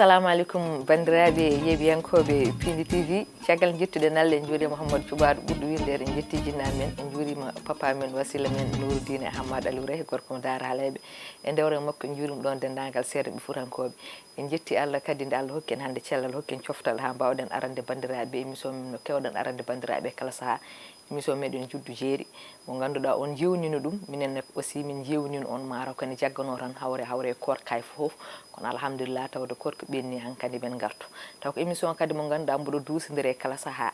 assalamu alaikum bandiraɓe yeɓiyankoɓe Pindi TV caggal jettuɗe nalle en juuri Mouhamadou Thioubadou ɓurɗo windede en jetti jinnaɓe men en juurima papa men wasila men Nouroudine Hammadou Aliou Rahy gorko mo Daara Halayɓe e ndewre makko en juurima ɗon dendagal seeɗa ɓe fuutankoɓe en jetti Allah kadi nde Allah hokki en hande cellal hokki en coftal ha mbawɗen arande bandiraɓe émission men no kewɗen arande bandiraɓe kala saaha émission meɗen juddu jeeri mo ganduɗa on jewnino ɗum minen aussi min jewnino on mataw kane jaggano tan hawre korkay foof kono alhamdulillah tawde korko ɓenni hankadi men gartu taw ko émission kadi mo ganduɗa mboɗo dusodiri kala saaha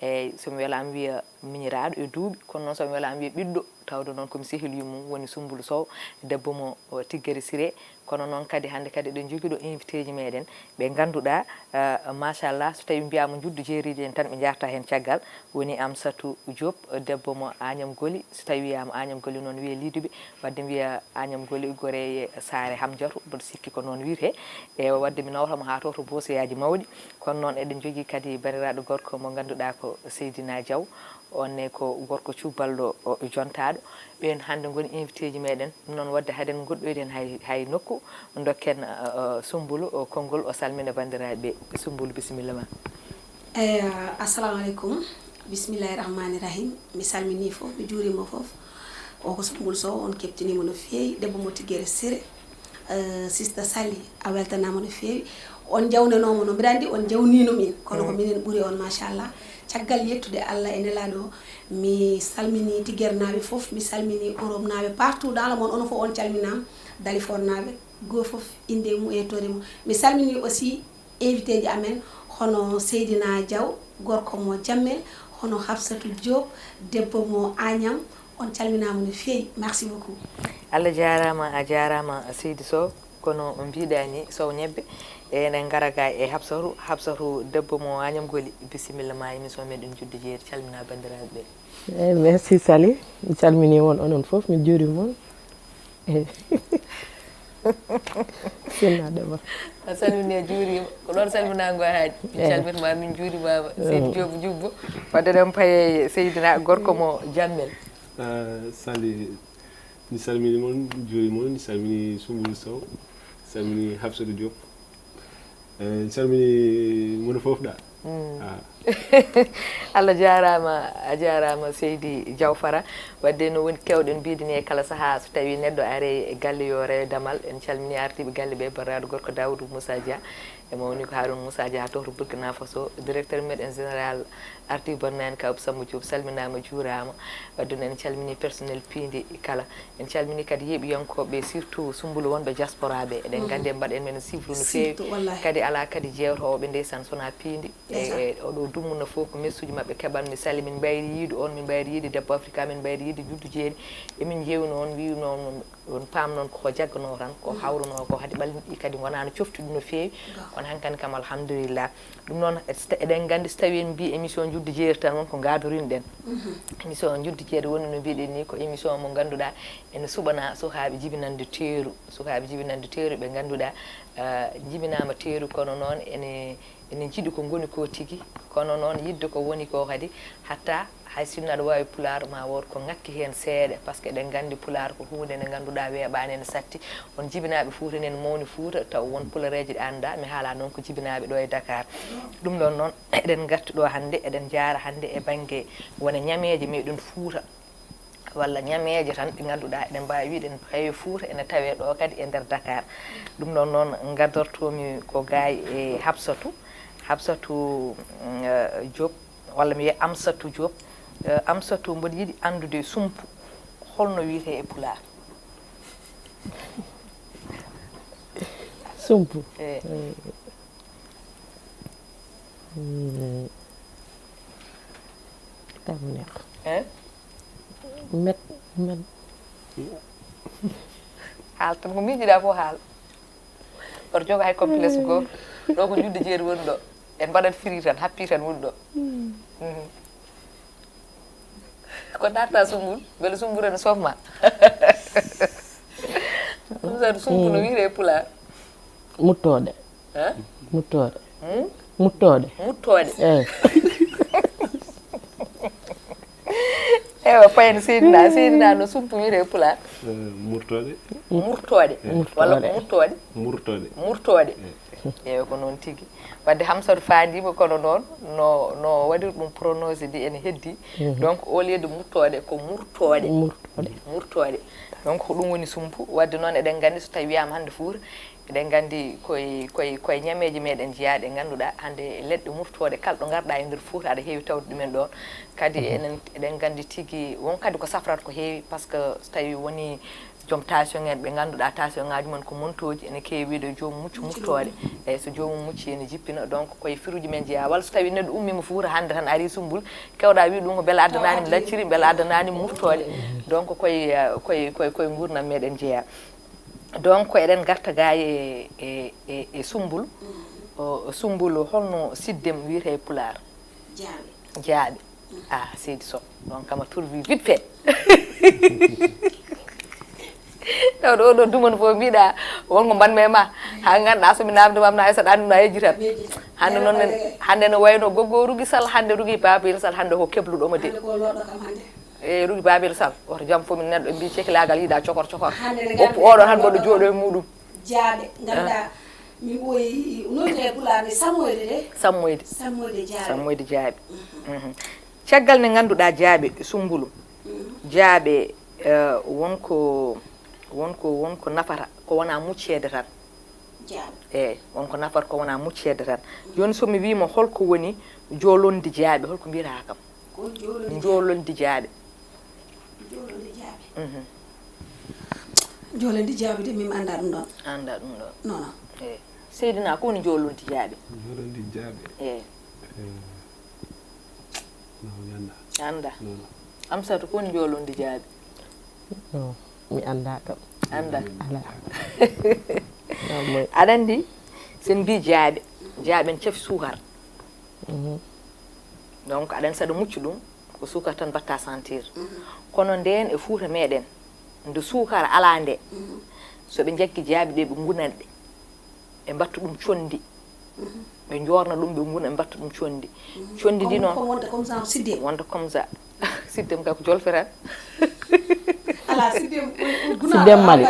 eyyi somi welama wiya miñiraɗo e duuɓi kono noon somi welama wiya ɓiɗɗo tawde noon komi sehili mum woni Soumboulou Sow debbo mo Tigguere Siré kono noon kadi hande kadi eɗen jogui ɗo invité ji meɗen ɓe ganduɗa machallah so tawi mbiyama juddu jeeridi en tan ɓe jarta hen caggal woni Amsatou Diop debbo mo Agname Goli so tawi wiyama Agname Goli noon wiye Liduɓe wadde wiya Agname Goli Goreye Sare Hamdiatou mboɗo sikki ko noon wiyete e wadde mi nawramo ha to bosoyaji mawɗi kono noon eɗen jogui kadi bandiraɗo gorko mo ganduɗa ko Seydina Diaw onne ko gorko cubalɗo jontaɗo ɓen hande goni invité ji meɗen noon wadde haden goɗɗoyden hay nokku dokken Soumboulou konngol o salmina bandiraɓe Soumboulou bisimilla ma assalamu aleykum bismillahi rahmani rahim mi salmini foof mi juurima foof o ko Soumboulou Sow on keptinima no feewi debbo mo Tigguere Siré sista Sally a weltanama no feewi on jawnanoma no mbiɗa andi on jawnino min kono ko minen ɓuuri on machallah caggal yettude Allah e nelaɗo mi salmini Tigguere naɓe foof mi salmini Europe naɓe partout dans le monde ono fof on calminama Dalifort naɓe goto foof inde mum e yettode mum mi salmini aussi invité ji amen hono Seydina Diaw gorko mo Jammel hono Hafsatou Diop debbo mo Agname on calminama no feewi merci beaucoup Allah jarama a jarama Seydi Sow kono mbiɗani Sow ñebbe enen garaga e Hafsatou debbo mo Agname Goli bisimilla ma émission meɗen juddu jeeri calmina bandiraɓe ɓe merci Sally mi calmini on onon foof mi juurima on sinna ɗema a salmini a juurima ko ɗon salminago haaɗi min calminma min juurimama Seydi Diop Jubbo wadde ɗen paye Seydina gorko mo Jammel Sally mi salmini moon juurima on mi salmini Soumboulou Sow salmini Hafsatou Diop salmini mono foof ɗa Allah jarama a jarama Seydi Diaw Fara wadde no woni kewɗen mbidini e kala saaha so tawi neɗɗo are e galle yo rewe damal en calmini ardiɓe galle ɓe barraɗo gorko Daoudou Moussa Dia e mawni ko Harouna Moussa Dia ha to Burkina Faso directeur médecin général artiɓe bonnani Kawɓe Samba Diop salminama juurama wadde noon en calmini personnel Pindi kala en calmini kadi yeeɓiyankoɓe surtout Soumboulou wonɓe diaspora ɓe eɗen gandi mbaɗen men sifru no fewi kadi ala kadi jewtoɓe ndeysan sona Pindi e oɗo dumunno fof ko messuji mabɓe keɓan mi sali min mbayri yiidu on min mbayri yiide debbo Africa min mbayri yiide juddu jeeri emin jewni on wiwno on paam noon koko jaggano tan ko hawruno ko hadi ɓalliɗi kadi wonano coftuɗi no fewi kono hankkandi kam alhamdulillah ɗum noon eɗen gandi so tawi en mbi émission juddu jeeri tan won ko gadorinɗen émission juddu jeeri woni no mbiɗen ni ko émission mo ganduɗa ene suɓana sukaɓe jibinande teeru ɓe ganduɗa jibinama teeru kono noon ene jiiɗi ko goni ko tigui kono noon yidde ko woni ko kadi hatta hay sinno aɗa wawi pular ma wot ko ngakki hen seeɗa par ce que eɗen gandi pular ko hunde nde ganduɗa weeɓani ene satti on jibinaɓe Fouta nen mawni Fouta taw won pulareji ɗi anda mi haala noon ko jibinaɓe ɗo e Dakar ɗum ɗon noon eɗen garti ɗo hande eɗen jara hande e banggue wona ñameje meɗen Fouta walla ñameje tan ɗi ganduɗa eɗen mbawi wiide en heewi Fouta ene tawe ɗo kadi e nder Dakar ɗum ɗon noon gaddortomi ko gaay e Hafsatou Diop walla mi wiya Amsatou Diop Amsatou mboɗo yiiɗi andude sumpu holno wiyete e pular sumpu met haal tan ko miijiɗa fof haal oto jogo hay complexe goto ɗo ko judde jeeri woni ɗo en mbaɗat firi tan happi tan woni ɗo ko darta Soumboulou beele Soumboulou ene sofma ɗum sadu sumpu no wiyete pular muttode ewa payne Seydina no sumpu wiyete pular murtode walla murtode eyi ko noon tigi wadde Hamsatou faandima kono noon no waɗiri ɗum pronosé ndi ene heddi donc au lieu de murtode ko murtode donc ko ɗum woni sumpu wadde noon eɗen gandi so tawi wiyama hande Fouta eɗen gandi koye ñameji meɗen jeeyaɗe ganduɗa hande leɗɗe murtode kala ɗo garɗa e nder Fouta aɗa heewi tawde ɗumen ɗon kadi eɗen gandi tigui won kadi ko safrata ko heewi par ce que so tawi woni joom tension en ɓe ganduɗa tension ngaji mumen ko montoji ene keewi wiide jomum muccu murtode eyyi so jomum mucci ene jippina donc koye firuji men jeeya walla so tawi neɗɗo ummima Fouta hande tan ari Sumbul kewɗa wi ɗum ko beele addananimi lacciri beele addananimi murtode donc koye gurdam meɗen jeeya donc eɗen garta ga e Sumbul Sumbul holno siddem wiyete e Pulaar jaaɓe Seydi Sow donc kama turvi vite fait taw ɗo ɗo dumon fof mbiɗa wonko mbanmi e ma ha ganduɗa somi namdimam na saɗa anduna yejjitat hande noon hande no wayno goggo Rougui Sall hande Rougui Babel Sall hande ko kebluɗomo de e Rougui Babel Sall oto jaam fof min neɗɗo mbi cekilagal yiiɗa cokor oppo oɗon han mboɗo jooɗo e muɗum jaaɓe ganduɗa mi ɓooyi noyte Pulaar ni sammoyde jaaɓe caggal nde ganduɗa jaaɓe Sumbulu jaaɓe wonko nafata ko wona muccede tan eyyi wonko nafata ko wona muccede tan joni somi wima holko woni jolonde jaaɓe holko mbiyata kam jolonde jaaɓe jolonde jaaɓe de min anda ɗum ɗon non eyyi Seydina ko woni jolonde jaaɓe eyyi anda Amsatou ko woni jolonde jaaɓe non mi anda kam anda ala aɗa andi sen mbi jaaɓe en cafi sukar donc aɗa andi saɗa mucci ɗum ko sukar tan batta sentir kono nden e Fouta meɗen nde sukar ala nde soɓe jaggi jaaɓe ɗe ɓe gunat ɗe ɓe mbatta ɗum condi ɓe jorna ɗum ɓe guna ɓe mbatta ɗum condi ndi noon wonta comme ça siddem kay ko jolfetan ala siddem Mali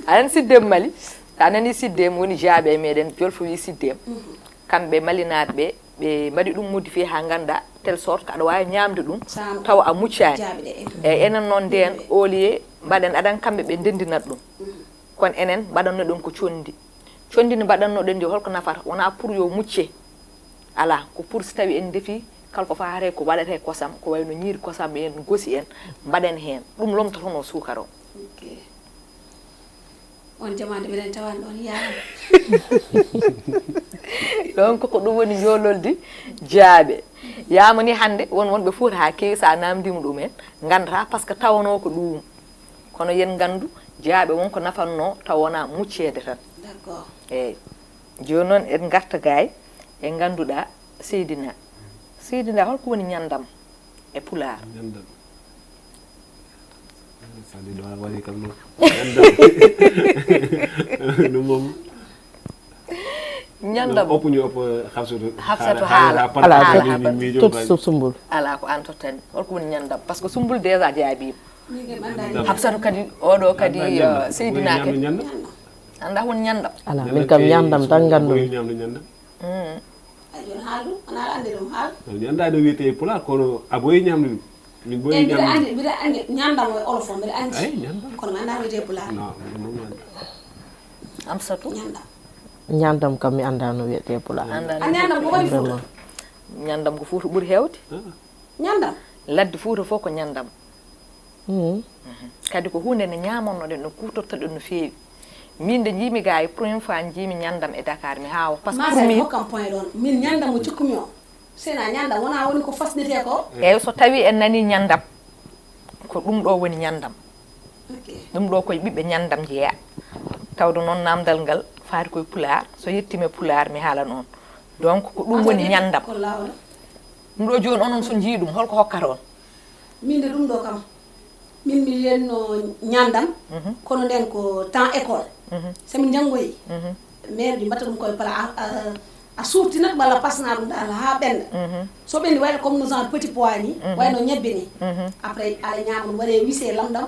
anan siddem Mali sa nani siddem woni jaaɓe e meɗen jolfo wi siddem kamɓe malinaɓe ɓe mbaɗi ɗum modifié ha ganda telle sorte aɗa wawi ñamde ɗum taw a muccani eyyi enen noon nden au lieu mbaɗen aɗan kamɓe ɓe ndendinat ɗum kono enen mbaɗanno ɗum ko condi ndi mbaɗanno ɗen ndi holko nafata wona pour yo mucce ala ko pour so tawi en deefi kala ko fate ko waɗete kosam ko wayno ñiiri kosam en gosi en mbaɗen hen ɗum lomtotono sukar o on jamande mbiɗen tawani ɗon yaama donc ko ɗum woni jololde jaaɓe yamani hande wonɓe Fouta ha kewi sa namdima ɗumen gandata par ce que tawano ko ɗum kono yen gandu jaaɓe wonko nafanno taw wona muccede tan d'accord eyyi joni noon en garta gay e ganduɗa Seydina holko woni ñandam e Pulaar sali ɗo a waɗi kam ɗum moom ñandam oppuñu oppo Hafsatou haala tot Sumbul ala ko an tottani holko woni ñandam par ce que Sumbul déjà jaabima min Hafsatou kadi oɗo kadi Seydina kadi anda woni ñandam ala min kam ñandam tan gandumi joni haal ɗum ana andi ɗum haal mi anda ɗo wiyete Pulaar kono a ɓooyi ñamde ɗum min ɓooyi ñamde mbiɗa andi ñandam e olof o mbiɗa andi kono mi anda wiyete Pulaar Amsatou ñandam kam mi anda no wiyete Pulaar ñandam ko woni Fouta ñandam ko Fouta ɓuuri hewde ñandam ladde Fouta fof ko ñandam kadi ko hunde nde ñamannoɗen no kutortoɗen no feewi min de jiimi ga e première fois jiimi ñandam e Dakar mi hawa par ce que pour min hokkam point ɗon min ñandam mo cikkumi o sena ñandam wona woni ko fasnete ko eyyi so tawi en nani ñandam ko ɗum ɗo woni ñandam ɗum ɗo koye ɓiɓɓe ñandam jeeya tawde noon namdal ngal faati koye Pulaar so yettime Pulaar mi haala noon donc ko ɗum woni ñandam ɗum ɗo joni onon so jii ɗum holko hokkata on min de ɗum ɗo kam min mi yenno ñandam kono nden ko temps école somin janggoyi maire ji mbatta ɗum koye pala a suuftinat walla pasna ɗum dal ha ɓenda so ɓendi wayno comme no genre petit pois ni wayno ñebbe ni après ala ñama ɗum waɗe wise lamɗam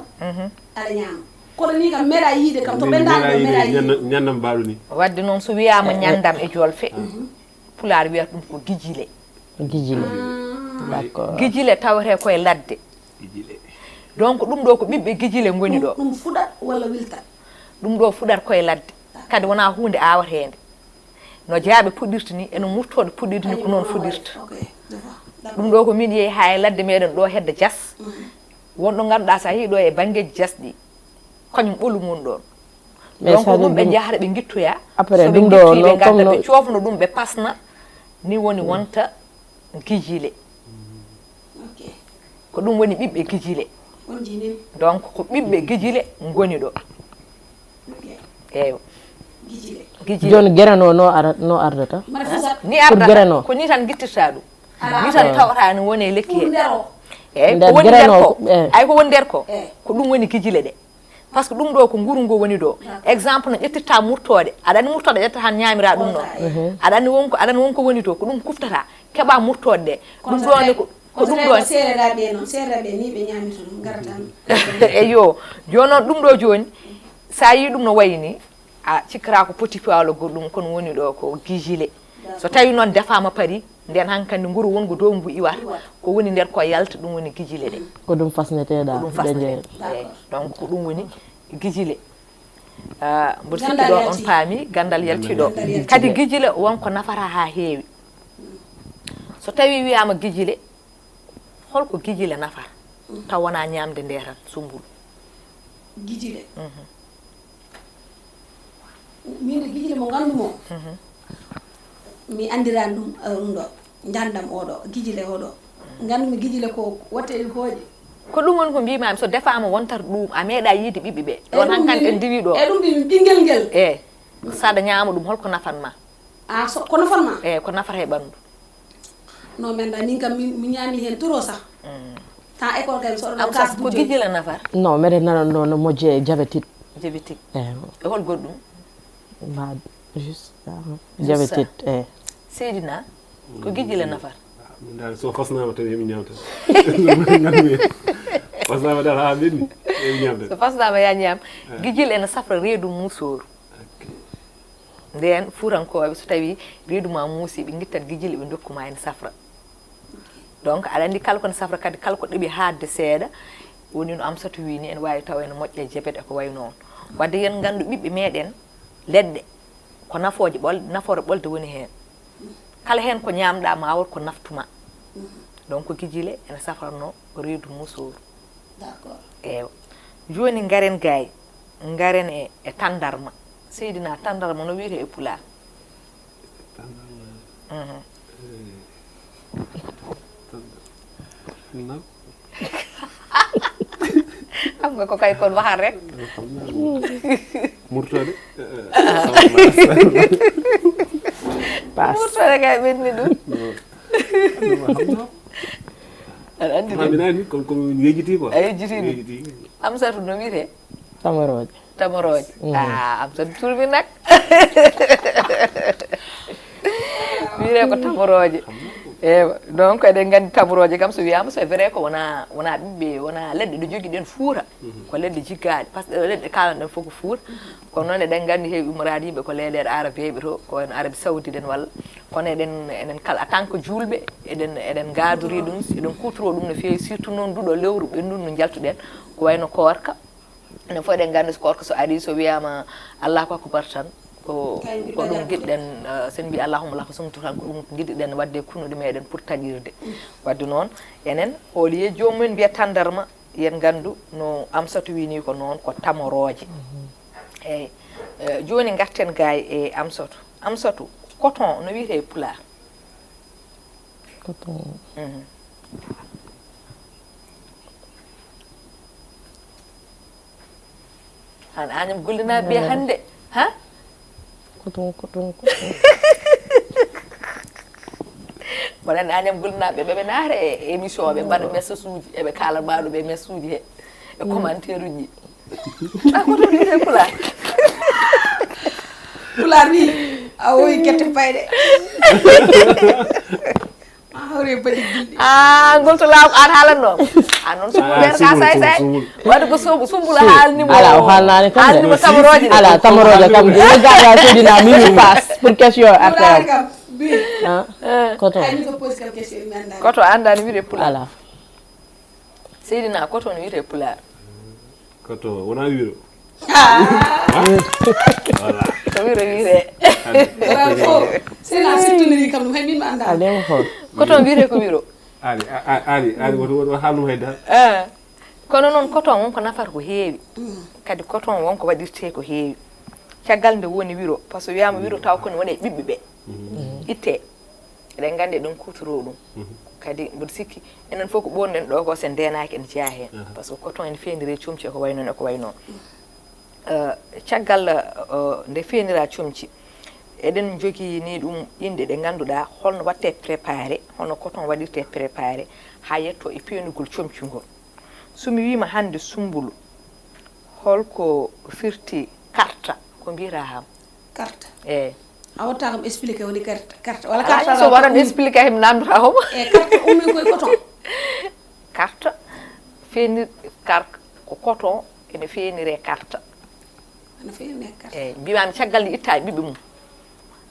ala ñama kono ni kam mera yiide kam to ɓendaɗo mera yiide ñandam mbaɗu ni wadde noon so wiyama ñandam e jolfe pulaar wiyata ɗum ko gijile d'accord gijile tawete koye ladde donc ɗum ɗo ko ɓiɓɓe gijile goni ɗo ɗum fuɗat walla wiltat ɗum ɗo fuɗat koye ladde kadi wona hunde awatede no jaaɓe puɗirta ni eno murtoɗo puɗirde ni ko noon fuɗirta ɗum ɗo ko min yeehi ha e ladde meɗen ɗo hedde jas wonɗo ganduɗa sa yii ɗo e banggueji jasɗi kañum ɓolu mum ɗon donc ɗum ɓe jahata ɓe guittoya après soɓe ɗum ɗo guittoyi ɓe no gadda comme ɓe cofno ɗum ɓe pasna ni woni wonta gijile ko ɗum woni ɓiɓɓe gijile donc ko ɓiɓɓe gijile goni ɗo eyyi gijile joni guerano no ardata ni ardata ko ni tan guittirta ɗum ni tan tawata no woni e lekki he eyyi ko woni nder ko ay ko woni nder ko ko ɗum woni gijile ɗe par ce que ɗum ɗo ko nguru ngo woni ɗo exemple no ƴettirta murtode aɗa andi murtode ƴetta tan ñamira ɗum noon aɗa wonko woni to ko ɗum kuftata keɓa murtode ɗe ɗum ɗone ko ɗum ɗon seereɗaɓe noon seereɗaɓe ni ɓe ñamito ɗum garatan eyo joni noon ɗum ɗo joni sa yi ɗum no wayi ni a cikkata ko poti pawlo goɗɗum kono woni ɗo ko gijile so tawi noon defama paari nden hankkandi nguru wongo dow ngu iwata ko woni nder ko yalta ɗum woni gijile ɗe ko ɗum fasneteɗa ɗum fasnete donc ko ɗum woni gijile mboɗo sikki ɗo on paami gandal yaltiɗo kadi gijile wonko nafata ha heewi so tawi wiyama gijile holko gijile nafata taw wona ñamde nde tan sumbulu gijile min de gijile mo gandumo mi andirani ɗum ɗo jandam oɗo gijile oɗo gandumi gijile ko watte hooƴe ko ɗum woni ko mbimami so defama wontata ɗum a meeɗa yiide ɓiɓɓe ɓe ɗon hankkandi en diwi ɗo e ɗum mbimi ɓinguel nguel e saɗa ñama ɗum holko nafanma ko nafanma e ko nafata e ɓandu non mi anda min kam mi ñami hen toro sah temps école kay soɗo kas ko gijile nafata non mbeɗa nanan ɗo no moƴƴe diabétique e hol goɗɗum mba juste diabétique e seydina ko gijile nafata dal so fasnama tawi emi ñamta fasnama dal ha ɓenni emi ñamta so fasnama ya ñam gijile ene safra reedu musoru nden fuurankoɓe so tawi reedu ma muusi ɓe guittat gijile ɓe dokkuma ene safra donc aɗa andi kala kone safra kadi kala ko ɗeeɓi hadde seeɗa woni no Amsatou wi ni ene wawi taw ene moƴƴe jabet eko way noon wadde yen gandu ɓiɓɓe meɗen leɗɗe ko nafoje nafoore ɓolde woni hen kala hen ko ñamɗa ma wot ko naftuma donc gijile ene safranno reedu musoru d'accord ewa joni garen gayi garen e tandarma seydina tandarma no wiyete e pulaar xam nga ko kay kon waxal rek murtode murtode kay ɓenni ɗum aɗa andi aminani komi yejjiti quoi a yejjiti ɗum Amsatou no wiyete tamoroje tamoroje Amsatou turbi nak wiyete ko tamoroje ewa donc eɗen gandi tamoroje kam so wiyama c'est vrai ko wona ɓiɓɓe wona leɗɗe ɗe jogui ɗen fuura ko leɗɗe jiggaɗe par ce que leɗɗe kalan ɗen fof ko fuura kono noon eɗen gandi heewi ummorade yimɓe ko leyɗeɗe arabeɓe to ko en Arabie Saoudite en walla kono enen kala en tant que julɓe eɗen gadori ɗum eɗen kutoro ɗum no fewi surtout noon nduɗo lewru ɓennuɗo no jaltuɗen ko wayno koorka enen fof eɗen gandi so koorka so ari so wiyama Allahu akbar tan ko ɗum giɗɗen sen mbi allahumma laka sumtu tan ko ɗum giɗiɗen wadde kunnuɗe meɗen pour taƴirde wadde noon enen holiye jomumen mbiya tandarma yen gandu no Amsatou wini ko noon ko tamoroje eyyi joni garten gayi e Amsatou coton no wiyete e pulaar coton han añam gollinaɓe ɓe hande ha coton mboɗa andi añam gollinaɓe ɓeɓe naata e émission ɓe mbaɗa message uji eɓe kala mbaɗo ɓe message uji he e commentaire uji a coton wiyete pulaar pulaar ni a woyi kette payɗe hawre badi gildi ngol to law an haalanno non sumbul ber ka say wadi ko sumbul haalni mo ala o haalnaani kam haalni mo tamoroje ala tamoroje kam de gaga sedina minute passe pour question après koto ay ko pose quelque question mi anda koto andani wiide pulaar ala Seydina koto no wiide pulaar koto wona wiro voilà to wiro wiide c'est la surtout kam hay min anda ademo hol koto wiide ko wiro ali woto haalnum hayda kono noon coton wonko nafata ko heewi kadi coton wonko waɗirte ko heewi caggal nde woni wiro par ce que wiyama wiro taw kone woni e ɓiɓɓe ɓe itte eɗen gandi ɗum kutoro ɗum kadi mboɗo sikki enen fof ko ɓonɗen ɗo ko sen ndenaki en jeeya hen par ce que coton ene fendiri comci ko way noon e ko way noon caggal nde fenira comci eɗen jogui ni ɗum inde ɗe ganduɗa holno watte préparé holno coton waɗirte préparé ha yetto e penugol comci ngol somi wima hande sumbulu holko firti carte ko mbira ham carte e a watta kam expliquer woni carte wala carte so waran expliquer him namdata homo e carte ummi koye coton carte fenir carte ko coton ene fenire carte ana fenire carte e mbimami caggal ni itta ɓiɓɓe mum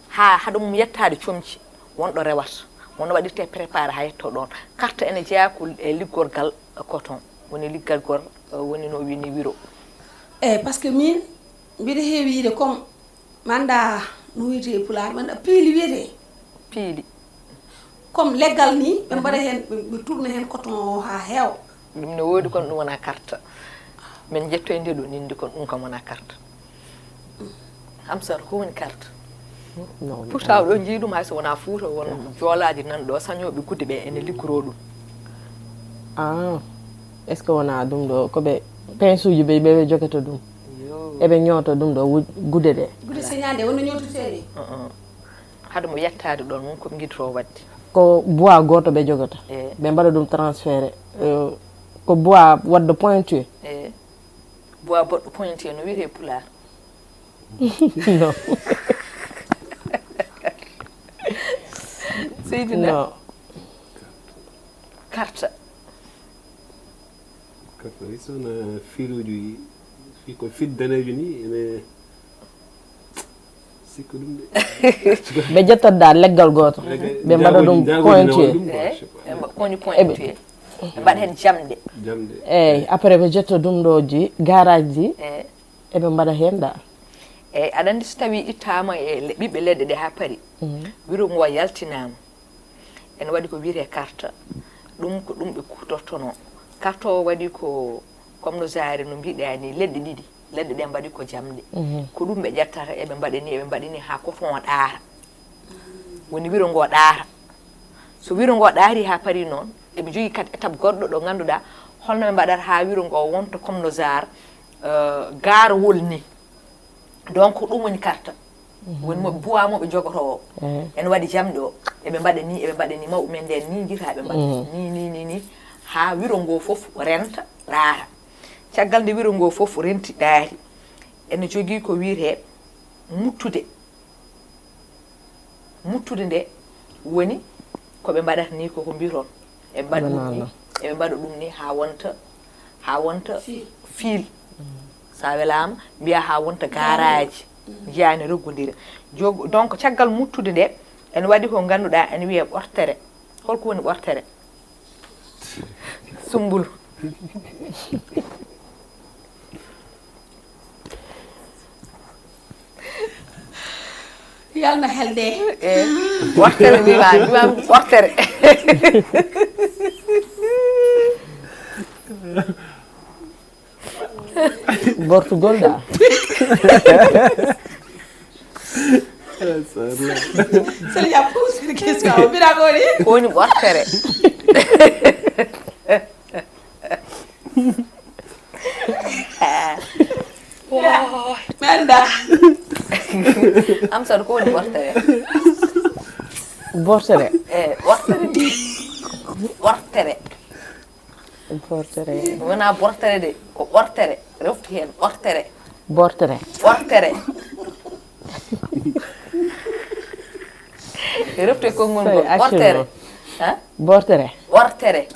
ha haɗa mum yettade comci wonɗo rewata wonno waɗirte préparé ha yetto ɗon carte ene jeeya ko e liggorgal coton woni liggal gor woni no wini wiro e par ce que min mbiɗa heewi yiide comme manda no wiyete pulaar manda piili wiyete piili comme leggal ni ɓe mbaɗa hen ɓe tourne hen coton o ha heewa ɗum ne woodi kono ɗum wona carte min jetto e nde ɗo nindi kono ɗum kam wona carte Amsar ko woni carte pourtant ɗo jii ɗum hay so wona Fuuta won joolaji nan ɗo sañoɓe gudde ɓe ene liggoro ɗum est ce que wona ɗum ɗo koɓe pince uji ɓe jogata ɗum eɓe ñooto ɗum ɗo gude ɗe gude señade wonno ñoototeɗe haade mo yettade ɗon won koɓe guidoro wadde ko bois goto ɓe jogata ɓe mbaɗa ɗum transféré ko bois wadde pointué e bois boɗɗo pointué no wiyete pulaar non Seydina non carte carte sona filuji fi ko fit danejo ni ene sikko ɗum de ɓe ƴettatɗa leggal goto ɓe mbaɗa ɗum pointué koni pointué ɓe mbaɗa hen jamɗe eyyi après ɓe ƴetta ɗum ɗo ji garage ji eɓe mbaɗa hen ɗa eyyi aɗa andi so tawi ittama e ɓiɓɓe leɗɗe ɗe ha paari wiro ngo yaltinama ene waɗi ko wiyete carte ɗum ko ɗum ɓe kutortono carte o waɗi ko comme no jaari no mbiɗa ni leɗɗe ɗiɗi leɗɗe ɗe mbaɗi ko jamɗe ko ɗum ɓe ƴettata eɓe mbaɗini ha coton o ɗaara woni wiro ngo ɗaara so wiro ngo ɗaari ha paari noon eɓe jogui kadi étape goɗɗo ɗo ganduɗa holno ɓe mbaɗata ha wiro ngo wonta comme no jar garowol ni donc ɗum woni carte woni moɓe bois moɓe jogoto o ene waɗi jamɗe o eɓe mbaɗa ni mawɓe men nden ni jita ɓe mbaɗa ni ha wiro ngo foof renta ɗaara caggal nde wiro ngo foof renti ɗaari ene jogui ko wiyete muttude nde woni koɓe mbaɗata ni koko mbiron eɓe mbaɗa ɗum ni ha wonta fil sa welama mbiya ha wonta garaji jiyani reggodira donc caggal muttude nde ene waɗi ko ganduɗa ene wiye ɓortere holko woni ɓortere sumbulu yalno helde ɓortere mbimami ɓortere bortugol ɗa sene ya pose question o mbiɗa ko woni ko woni ɓortere mi anda Amsar ko woni ɓortere bortere ɓortere wona ɓortere de ko ɓortere refti hen bortere refti konngol ngol ɓortere Bortere. wortere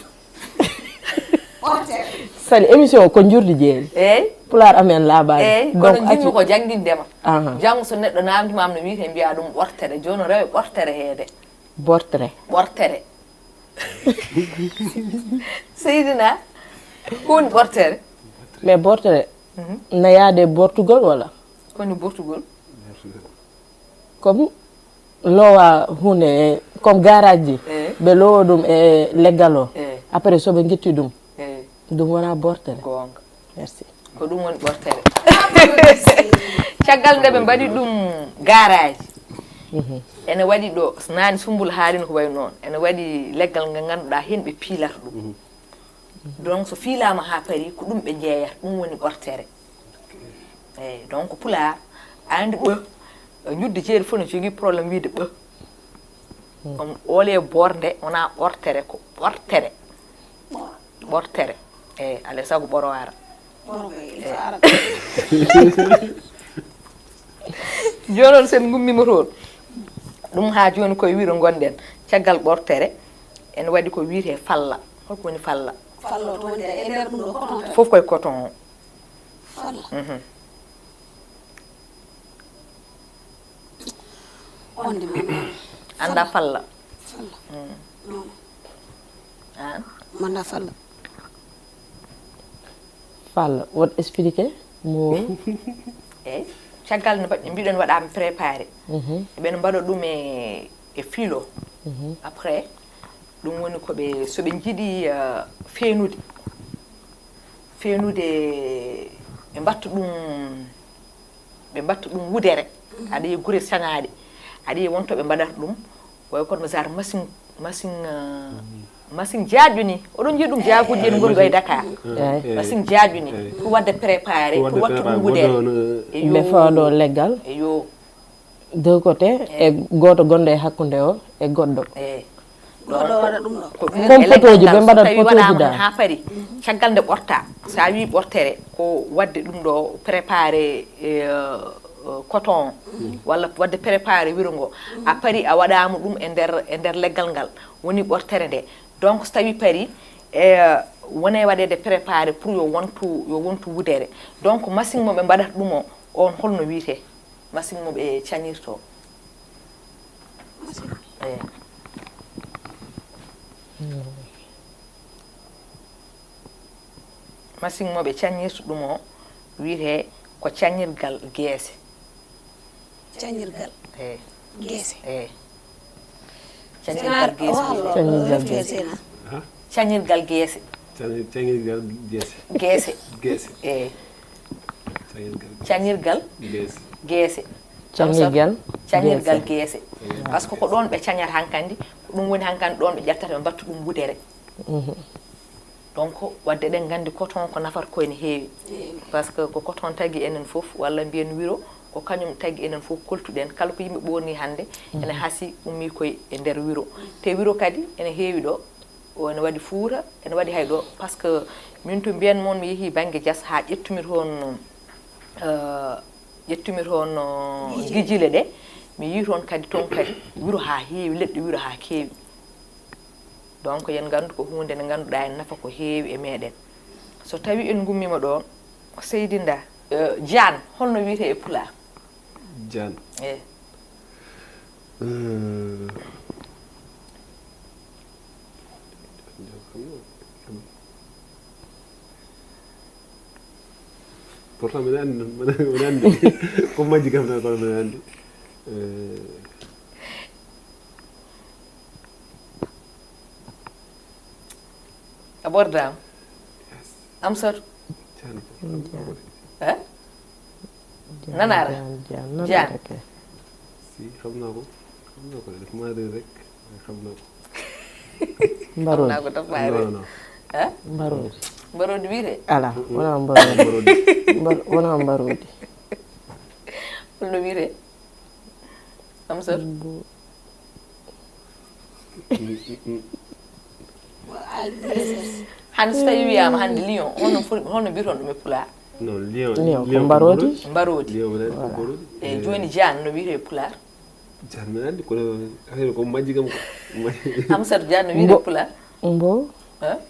Sali émission ko jurdi jeeri. eyyi Pular amen laabaade. eyyi donc kono jinmi ko jangdindema Aha. janggo so neɗɗo namdimama no wiite mbiya ɗum wortere joni rewe ɓortere heede Bortere. ɓortere Seydina kowoni ɓortere mais bortere na yaade Portugal wala koni Portugal comme lowa hunde comme garage ji ɓe lowa ɗum e leggal o après soɓe guetti ɗum eyyi ɗum wona bortere. gonga Merci. ko ɗum woni ɓortere caggal nde ɓe mbaɗi ɗum garage ene waɗi ɗo nani Sumbul haalino ko way noon ene waɗi leggal ngal ganduɗa hen ɓe piilata ɗum donc so fiilama ha paari ko ɗum ɓe jeeyata ɗum woni ɓortere eyyi donc Pular andi ɓe ñudde jeeri fof ne jogui probléme wiide ɓe comme oole borde wona ɓortere ko ɓortere ɓortere eyyi alay saago ɓoro ara jonon sen gummima toon ɗum ha joni koye wiro gonɗen caggal ɓortere ene waɗi ko wiite falla holko woni falla fallo to woni e nder ɗum ɗo coton tan fof koye coton o falla onde man anda falla falla non an manda falla Fall wot expliqué mo eyyi caggal no mbiɗen waɗama préparé eɓene mbaɗa ɗum e filo après ɗum woni koɓe soɓe jiiɗi feenude ɓe mbatta ɗum wudere aɗa yiya guure saŋaɗe aɗa yiya wonto ɓe mbaɗata ɗum way kono genre machine jaaju ni oɗon jiiya ɗum jaaguji en gonɗo e Dakar machine jaaju ni pour wadde préparé pour watta ɗum wudere ɓe fawɗo leggal eyo deux côté e goto gonɗo e hakkude o e goɗɗo eyyi goɗɗo waɗa ɗum ɗo comme potoji ɓe mbaɗat tawi potoji waɗama da ha paari caggal nde ɓorta sa wi ɓortere ko wadde ɗum ɗo préparé coton walla wadde préparé wiro ngo a paari a waɗama ɗum e nder leggal ngal woni ɓortere nde donc so tawi paari wone waɗede préparé pour yo wontu wudere donc machine mo ɓe mbaɗata ɗum o on holno wiite machine mo ɓe cañirto eyyi machine mo ɓe cañirta ɗum o wiite ko cañirgal gueese cañirgal eyyi gueese eyyi cañirgal gueese cañirgal gueese cañirgal gueese cañirgal gueese gueese gueese eyyi cañirgal cañirgal gueese gueese cañirgal gueese par ce que ko ɗon ɓe cañata hankkandi ko ɗum woni hankkandi ɗon ɓe ƴettata ɓe mbatta ɗum wudere donc wadde eɗen gandi coton ko nafata ko ene heewi par ce que ko coton tagui enen foof walla mbiyen wiro ko kañum tagui enen foof koltuɗen kala ko yimɓe ɓorni hande ene haasi ummi koye e nder wiro te wiro kadi ene heewi ɗo ene waɗi Fuuta ene waɗi hay ɗo par ce que min to mbiyan moon mi yeehi banggue Dias ha ƴettumi toon guijile ɗe mi yi toon kadi kadi wiro ha heewi leɗɗe wiro ha keewi donc yen gandu ko hunde nde ganduɗa en nafa ko heewi e meɗen so tawi en gummima ɗon Seydinda Diane holno wiyete e Pular Diane eyyi pourtant mbiɗa andi ko majji kam tan kono mbiɗa andi a ɓordama Amsatou nanara Diane si xam naa ko def maa réer rek xam naa ko mbarodi ko daf maa réer mbarodi mbarodi wiyete ala wona mbarodi wona mbarodi holno wiyete Amsatou hande so tawi wiyama hande lion holno mbiyeton ɗum e Pular non lion ko mbarodi mbarodi lion wona ko mbarodi eyyi joni Diane no wiyete e Pular Jangan ko affaire ko majji kam am sat janno wi pula mbo ha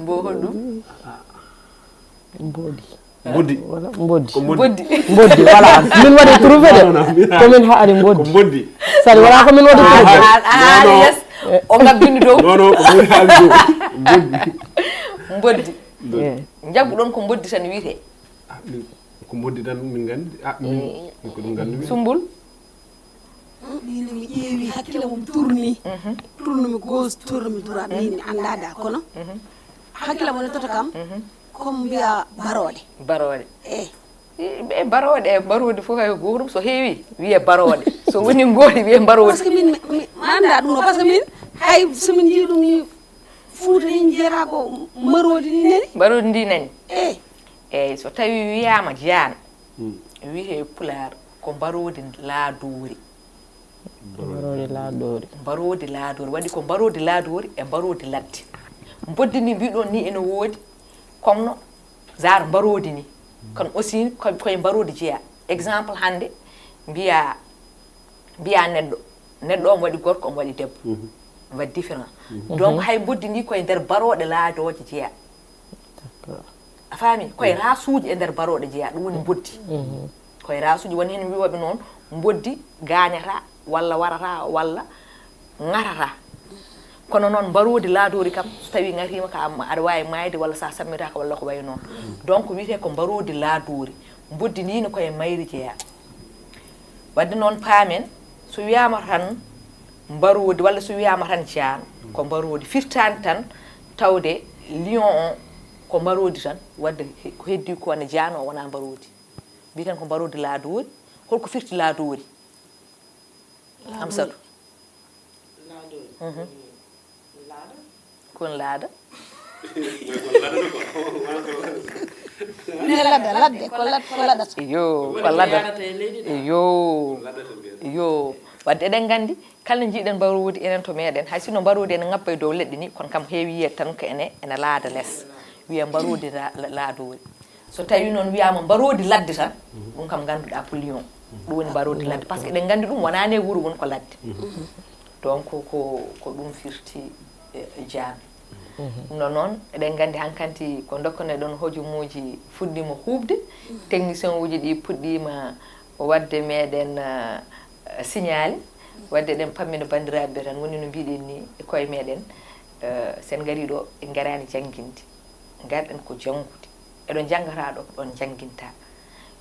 mbo hoddum mbodi mboddi wala mbodi ko mboddi mbodi wala min wadi trouvé de ko min haari ko mbodi mboddi sari wala ko min wadi trouvé yes o ngabbini dow non non ko min haali do mboddi jaggu don ko mboddi tan wiite ko mboddi tan min gandi min ko dum gandu sumbul ɗini mi ƴeewi hakkille mum tourni tournumi gauche tournumi droite ni mi annda dal kono hakkille mo ne toto kam comme mbiya barode e barode fof hay gotum so heewi wiye barode so woni ngoodi wiye barode par ce que min anda ɗum no par ce que min hay somin jii ɗum ni Fouta ni jeera ko marodi ni nani barodi ndi nani eyyi so tawi wiyama jaan wiye pular ko barodi laadori barodi laadori waɗi ko barodi laadori e barodi ladde boddini mbiɗon ni ene woodi comme no genre barodi ni kono aussi koye barodi jeeya exemple hande mbiya neɗɗo on waɗi gorko on waɗi debbo waɗi différent donc hay boddini koye nder baroɗe laadoje jeeya a faami koye rasuji e nder baroɗe jeeya ɗum woni boddi koye rasuji woni hen wiwoɓe noon boddi gañata walla warata walla ŋarata kono noon barodi laadori kam so tawi ŋatima ka aɗa wawi mayde walla sa sammitaka walla ko way noon donc wiyete ko barodi laadori boddinino koye mayri jeeya wadde noon paamen so wiyama tan barodi walla so wiyama tan jaan ko barodi firtani tan tawde lion on ko barodi tan wadde ko heddi ko ne jaan o wona barodi mbiten ko barodi laadori holko firti laadori am satu kon laada ladde ko laɗata yo ko laɗata yo wadde eɗen gandi kala jiiɗen barodi enen to meɗen hay sino barodi ene ngabba e dow leɗɗe ni kono kam heewi yiyede tan ko ene laada less wiya barodi laadori so tawi noon wiyama barodi ladde tan ɗum kam ganduɗa ko lion ɗum woni barodi ladde par ce que eɗen gandi ɗum wonani e wuuro woni ko ladde donc ko ɗum firti jaan no noon eɗen gandi hankanti ko dokkaneɗon hojumuji fuɗɗima huɓde technicien uji ɗi puɗɗima wadde meɗen signalé wadde ɗen pammina bandiraɓe tan woni no mbiɗen ni e koye meɗen sen gari ɗo e garani jangguinde garɗen ko janggude eɗon janggata ɗo ɗon jangguinta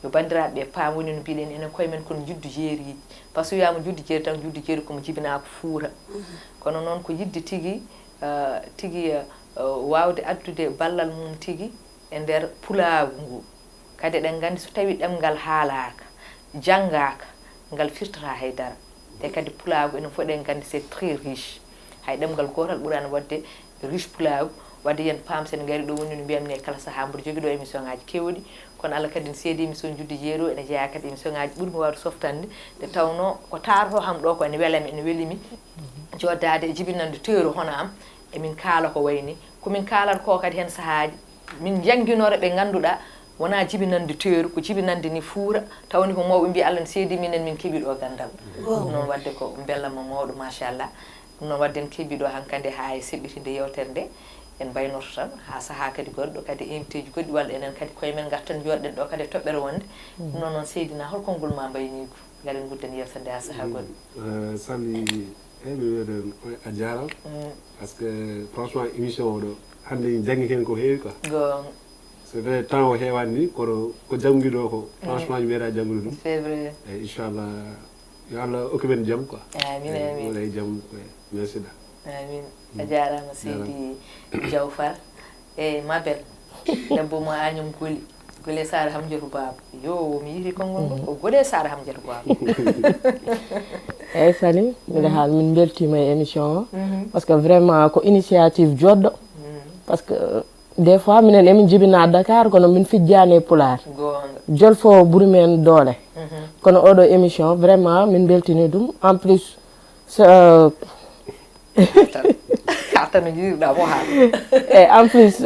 yo bandiraɓe paam woni no mbiɗen enen koye men kono juddu jeeriji par ce que wiyama juddu jeeri tan juddu jeeri komo jibina ko fuura kono noon ko yidde tigui wawde addude ballal mum tigui e nder pulagu ngu kadi eɗen gandi so tawi ɗemgal haalaka janggaka ngal firtata haydara te kadi pulagu enen fof eɗen gandi c'est très riche hay ɗemgal gotal ɓuurani wadde riche pulagu wadde yen paam sen gari ɗo woni no mbiyamne kala saaha mboɗo jogui ɗo émission ngaji kewɗi kono Allah kadi ne seedi émission juddu jeeri o ene jeeya kadi émission ngaji ɓuurmi wawde softande nde tawno ko tarato ham ɗo ko ene welami ene welimi joddade e jibinande teeru hono am emin kaala ko wayni komin kaalata ko kadi hen saahaji min jangguinore ɓe ganduɗa wona jibinande teeru ko jibinande ni fuura tawni ko mawɓe mbi Allah ne seedi minen min keeɓi ɗo gandal noon wadde ko bellama mawɗo machallah ɗum noon wadde en keeɓi ɗo hankkandi ha e seɓɓitinde yewtere nde en baynoto tan ha saaha kadi goɗɗo kadi invité ji goɗɗi walla enen kadi koye men gartan joɗɗen ɗo kadi toɓɓere wonde ɗum noon seydina holko ngol ma mbaynigo galen gudden yewtere nde ha saaha goɗɗo sali mi wiyaɗen a jarama par ce que franchement émission oɗo hande janggi ken ko heewi quoi gonga c'est vrai temps o heewani ni kono ko jangguiɗo ko franchement mi wiyata janggude ɗum c'est vrai eyyi inchallah yo Allah hokku men jaam quoi amin amin wona e jaam merci da amin a jarama seydi Diaw Far e mabel debbo mo Agname Gole Sara Hamdiatou Baba yo mi yiri konngol ngol ko Gole Sara Hamdiatou Baba eyyi Sali mbiɗa haala min beltima e émission o par ce que vraiment ko initiative joɗɗo par ce que des fois minen emin jibina Dakar kono min fijjani e Pulaar gonga jolfo ɓuuri men doole kono oɗo émission vraiment min beltini ɗum en plus carton no jiiruɗa mo ha et en plus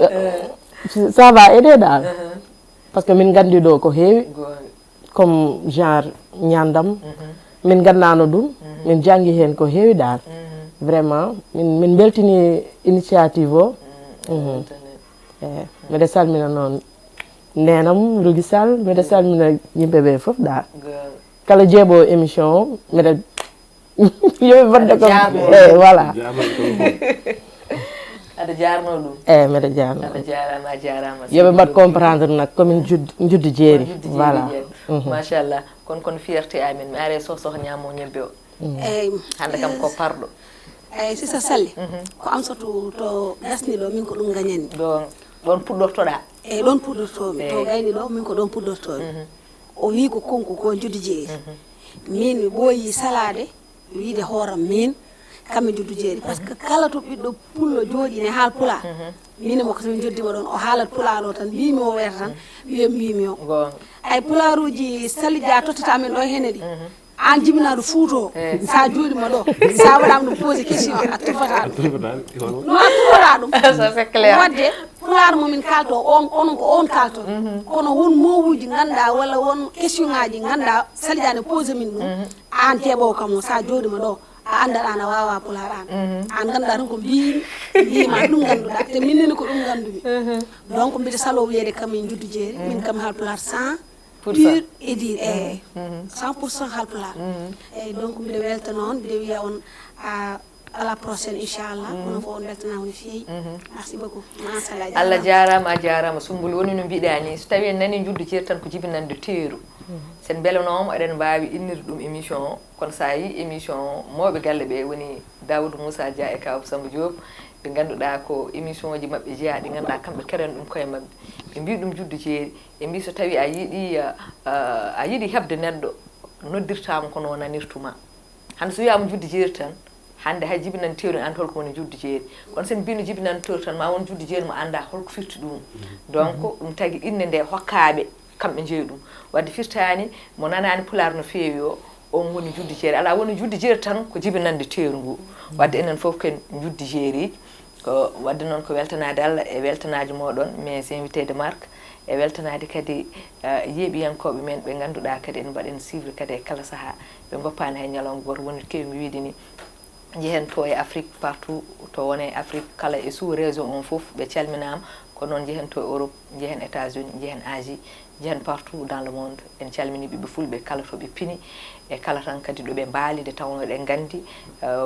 ça va aider dal parce que min gandi ɗo ko heewi gonga comme genre ñandam min gandano ɗum min jangi hen ko heewi dal vraiment min beltini initiative o mbiɗa salmina noon nenam Rougui Sall mbiɗa salmina yimɓeɓe foof dal kala jeeɓo émission o mbiɗa yoɓe wadde ko voilà aɗa jarno ɗum mbiɗa jarno aɗa jarama a jarama yoɓe mbat comprendre nak komin juddu jeeri voilà machallah kon fierté amen mi are soh ñamo ñebbe o eyyi hande kam ko parɗo eyyi Sista Sally ko am soto to gasni ɗo min ko ɗum gagnani ɗon puɗɗortoɗa eyyi ɗon puɗɗortomi to gayni ɗo min ko ɗon puɗɗortomi o wi ko konko ko juddu jeeri min mi ɓooyi salade wiide hooram min kamɓe juddu jeeri par ce que kala to ɓiɗɗo pullo jooɗi ne haal pulaar mine mo ko somin joddima ɗon o haalat pulaar o tan mbimi o wiyata tan mbimi o ay pulaaruji Sally Dia tottata min ɗo hene ɗi an jibinaɗo Fuuto sa jooɗima ɗo sa waɗama ɗum posé question a tufata ɗum no a tufata ɗum wadde pulaar momin kalto onon ko on kalto kono won mowuji ganduɗa walla won question ngaji ganduɗa Sally Dia ne posé min ɗum an keeɓowo kam no sa jooɗima ɗo a andat an a wawa pulaar an ganduɗa tan ko mbima ɗum ganduɗa te minnene ko ɗum gandumi donc mbiɗa salo wiyede kamin juddu jeeri min kam haal pulaar 100 pur et dire 100% halpulaar eyyi donc mbiɗa welta noon mbiɗa wiya on à la prochaine inchallah onon fof on beltanama no feewi merci beaucoup machallah Allah jarama a jarama Soumboulou woni no mbiɗani so tawi en nani juddu jeeri tan ko jibinande teeru sen belanoma eɗen mbawi innirde ɗum émission o kono sa yi émission o mawɓe galle ɓe woni Daoudou Moussa Dia e Kaw Samba Diop ɓe ganduɗa ko émission ji mabɓe jeeya ɗi ganduɗa kamɓe keɗani ɗum koye mabɓe ɓe mbi ɗum juddu jeeri ɓe mbi so tawi a yiiɗi hebde neɗɗo noddirtama ko no nanirtuma hande so wiyama juddu jeeri tan hande hay jibinande teeru en anda holko woni juddu jeeri kono sen mbino jibinande teeru tan ma won juddu jeeri mo anda holko firti ɗum donc ɗum tagui inde nde hokkaɓe kamɓe jeeyi ɗum wadde firtani mo nanani pulaar no feewi o on woni juddu jeeri ala woni juddu jeeri tan ko jibinande teeru ngu wadde enen foof ken juddu jeeriji ko wadde noon ko weltanade Allah e weltanaji moɗon mes invités de marque e weltanade kadi yeeɓiyankoɓe men ɓe ganduɗa kadi en mbaɗen suivre kadi e kala saaha ɓe goppani hay ñalawma goto woni kewi mi wiide ni jehen to e Afrique partout to wone Afrique kala e sous région on foof ɓe calminama ko noon jehen to Europe jehen États-Unis jehen Asie jehen partout dans le monde en calmini ɓiɓɓe fulɓe kala to ɓe pini e kala tan kadi ɗo ɓe mbaali nde tawno ɗen gandi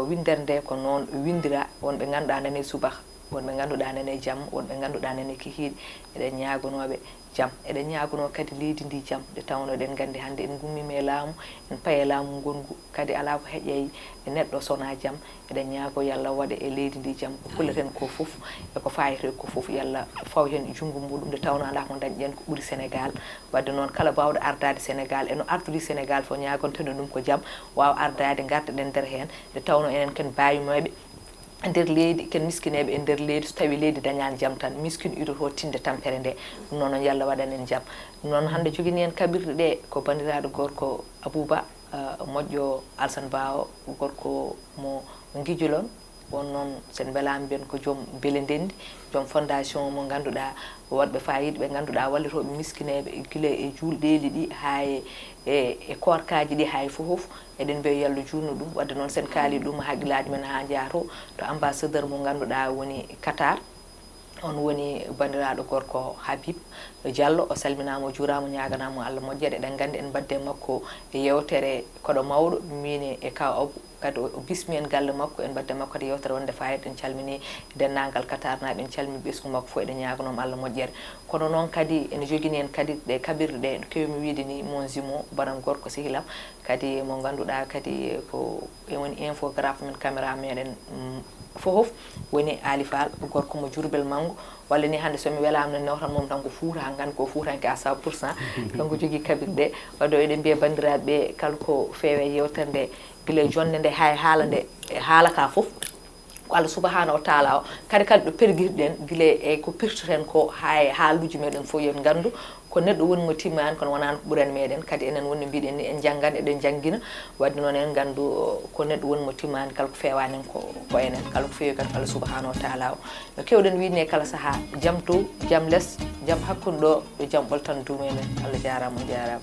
windere nde ko noon windira wonɓe ganduɗa nane subaka wonɓe ganduɗa nane jaam wonɓe ganduɗa nane kihiiɗe eɗen ñagonoɓe jaam eɗen ñagono kadi leydi ndi jaam nde tawno ɗen gandi hande en gummima e laamu en paye laamu gongu kadi ala ko heƴƴey e neɗɗo sona jaam eɗen ñaago yallah waɗa e leydi ndi jaam ko kulleten ko foof eko fayete ko foof yallah faw hen junggo muɗum nde tawno ala ko dañƴen ko ɓuuri Sénégal wadde noon kala bawɗo ardade Sénégal eno ardori Sénégal fo ñagonteno ɗum ko jaam wawa ardade gardaɗen nder hen nde tawno enen ken bayimoɓe nder leydi ken miskineɓe e nder leydi so tawi leydi dañani jaam tan miskine idoto tinde tampere nde ɗum noon yallah waɗanen jaam ɗum noon hande jogini en kaɓirɗe ɗe ko bandiraɗo gorko Abouba moƴƴo Alassane Ba o gorko mo guijolon won noon sen belama mbiyen ko joom beele ndendi joom fondation mo ganduɗa waɗɓe fayida ɓe ganduɗa wallitoɓe miskineɓe guila e julɗeli ɗi ha e korkaji ɗi hay fof eɗen mbiya yallah juutno ɗum wadde noon sen kaali ɗum haqqillaji men ha jaato to ambassadeur mo ganduɗa woni Qatar on woni bandiraɗo gorko Habib Diallo o salminama o juurama ñaganama Allah moƴƴere eɗen gandi en badde makko e yewtere koɗo mawɗo mine e kaw Abou kadi o bismi en galle makko en badde makko de yewtere wonde fayida en calmini dennagal Qatar naɓe en calmini ɓesgu makko fof eɗen ñaganoma Allah moƴƴere kono noon kadi ene jogini en kadi ɗe kaɓirɗe ɗe no kewmi wiide ni mon jumeau banam gorko sehilam kadi mo ganduɗa kadi ko woni infographe men caméra meɗen fof woni Ali Fall gorko mo Diourbel Mango walla ni hande somi welama no nawtan mom tan ko Fouta gandi ko Foutanke à 100% donc jogui kaɓirɗe wadde eɗen mbiya bandiraɓe kala ko feewe yewtere nde guila jonde nde hay haala nde haalaka foof ko Allah subahanahu wa taala o kadi kala ɗo perguirɗen guila e ko pirtoten ko hay haaluji meɗen fof yon gandu ko neɗɗo woni mo timmani kono wonani ko ɓurani meɗen kadi enen wonno mbiɗen ni en janggan eɗen janggina wadde noon en gandu ko neɗɗo woni mo timmani kala ko fewani en ko enen kala ko feewi kadi Allah subahanahu wa taala o no kewɗen wiide ne kala saaha jaam dow jaam less jaam hakkude ɗo yo jaam ɓoltan duumen Allah jarama on jarama